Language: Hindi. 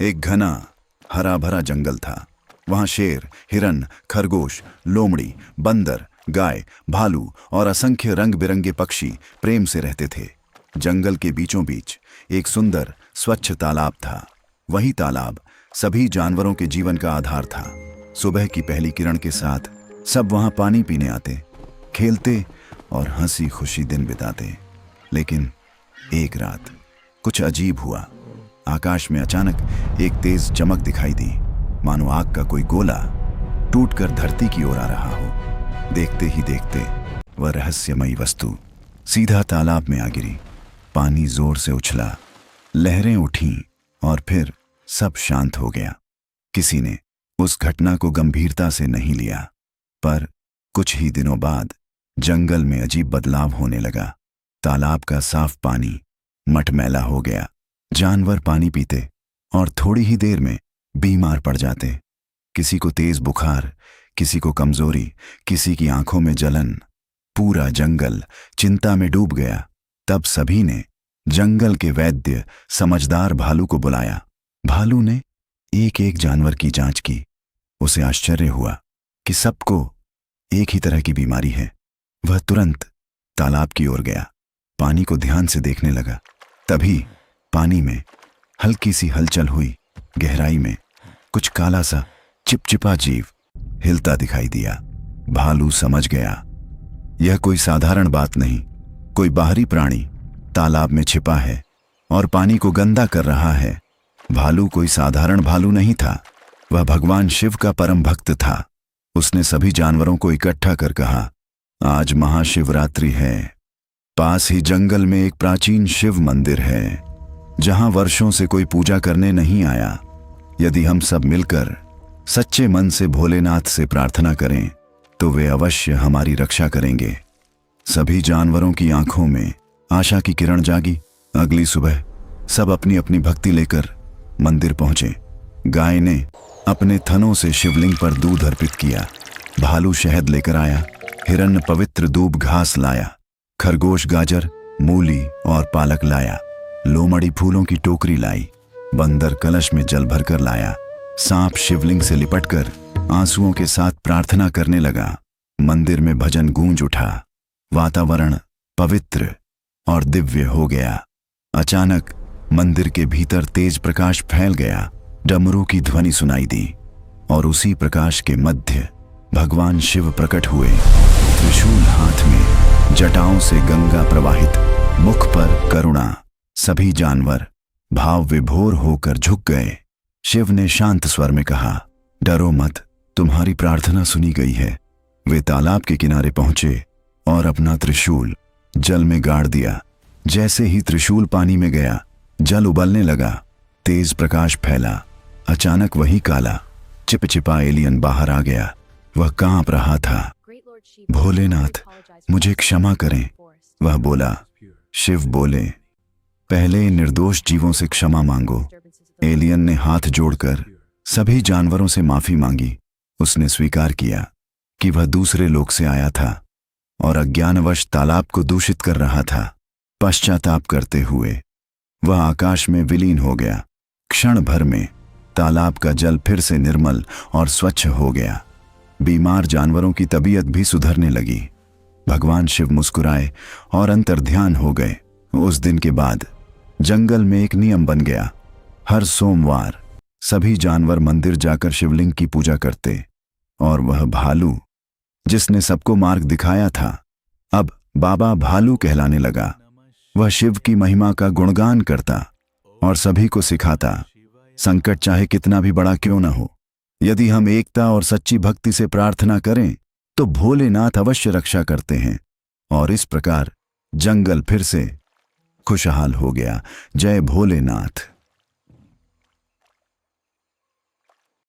एक घना हरा भरा जंगल था। वहां शेर, हिरन, खरगोश, लोमड़ी, बंदर, गाय, भालू और असंख्य रंग बिरंगे पक्षी प्रेम से रहते थे। जंगल के बीचों बीच एक सुंदर स्वच्छ तालाब था। वही तालाब सभी जानवरों के जीवन का आधार था। सुबह की पहली किरण के साथ सब वहां पानी पीने आते, खेलते और हंसी खुशी दिन बिताते। लेकिन एक रात कुछ अजीब हुआ। आकाश में अचानक एक तेज चमक दिखाई दी, मानो आग का कोई गोला टूटकर धरती की ओर आ रहा हो। देखते ही देखते वह रहस्यमयी वस्तु सीधा तालाब में आ गिरी। पानी जोर से उछला, लहरें उठीं और फिर सब शांत हो गया। किसी ने उस घटना को गंभीरता से नहीं लिया, पर कुछ ही दिनों बाद जंगल में अजीब बदलाव होने लगा। तालाब का साफ पानी मटमैला हो गया। जानवर पानी पीते और थोड़ी ही देर में बीमार पड़ जाते। किसी को तेज बुखार, किसी को कमजोरी, किसी की आंखों में जलन। पूरा जंगल चिंता में डूब गया। तब सभी ने जंगल के वैद्य समझदार भालू को बुलाया। भालू ने एक एक जानवर की जांच की। उसे आश्चर्य हुआ कि सबको एक ही तरह की बीमारी है। वह तुरंत तालाब की ओर गया, पानी को ध्यान से देखने लगा। तभी पानी में हल्की सी हलचल हुई। गहराई में कुछ काला सा चिपचिपा जीव हिलता दिखाई दिया। भालू समझ गया, यह कोई साधारण बात नहीं, कोई बाहरी प्राणी तालाब में छिपा है और पानी को गंदा कर रहा है। भालू कोई साधारण भालू नहीं था, वह भगवान शिव का परम भक्त था। उसने सभी जानवरों को इकट्ठा कर कहा, आज महाशिवरात्रि है। पास ही जंगल में एक प्राचीन शिव मंदिर है, जहां वर्षों से कोई पूजा करने नहीं आया। यदि हम सब मिलकर सच्चे मन से भोलेनाथ से प्रार्थना करें तो वे अवश्य हमारी रक्षा करेंगे। सभी जानवरों की आंखों में आशा की किरण जागी। अगली सुबह सब अपनी अपनी भक्ति लेकर मंदिर पहुंचे। गाय ने अपने थनों से शिवलिंग पर दूध अर्पित किया, भालू शहद लेकर आया, हिरन पवित्र दूब घास लाया, खरगोश गाजर, मूली और पालक लाया, लोमड़ी फूलों की टोकरी लाई, बंदर कलश में जल भरकर लाया। सांप शिवलिंग से लिपटकर आंसुओं के साथ प्रार्थना करने लगा। मंदिर में भजन गूंज उठा। वातावरण पवित्र और दिव्य हो गया। अचानक मंदिर के भीतर तेज प्रकाश फैल गया। डमरू की ध्वनि सुनाई दी और उसी प्रकाश के मध्य भगवान शिव प्रकट हुए। त्रिशूल हाथ में, जटाओं से गंगा प्रवाहित, मुख पर करुणा। सभी जानवर भाव विभोर होकर झुक गए। शिव ने शांत स्वर में कहा, डरो मत, तुम्हारी प्रार्थना सुनी गई है। वे तालाब के किनारे पहुंचे और अपना त्रिशूल जल में गाड़ दिया। जैसे ही त्रिशूल पानी में गया, जल उबलने लगा, तेज प्रकाश फैला। अचानक वही काला चिपचिपा एलियन बाहर आ गया। वह कांप रहा था। भोलेनाथ, मुझे क्षमा करें, वह बोला। शिव बोले, पहले निर्दोष जीवों से क्षमा मांगो। एलियन ने हाथ जोड़कर सभी जानवरों से माफी मांगी। उसने स्वीकार किया कि वह दूसरे लोक से आया था और अज्ञानवश तालाब को दूषित कर रहा था। पश्चाताप करते हुए वह आकाश में विलीन हो गया। क्षण भर में तालाब का जल फिर से निर्मल और स्वच्छ हो गया। बीमार जानवरों की तबीयत भी सुधरने लगी। भगवान शिव मुस्कुराए और अंतर्ध्यान हो गए। उस दिन के बाद जंगल में एक नियम बन गया, हर सोमवार सभी जानवर मंदिर जाकर शिवलिंग की पूजा करते और वह भालू जिसने सबको मार्ग दिखाया था, अब बाबा भालू कहलाने लगा। वह शिव की महिमा का गुणगान करता और सभी को सिखाता, संकट चाहे कितना भी बड़ा क्यों न हो, यदि हम एकता और सच्ची भक्ति से प्रार्थना करें तो भोलेनाथ अवश्य रक्षा करते हैं। और इस प्रकार जंगल फिर से खुशहाल हो गया। जय भोलेनाथ।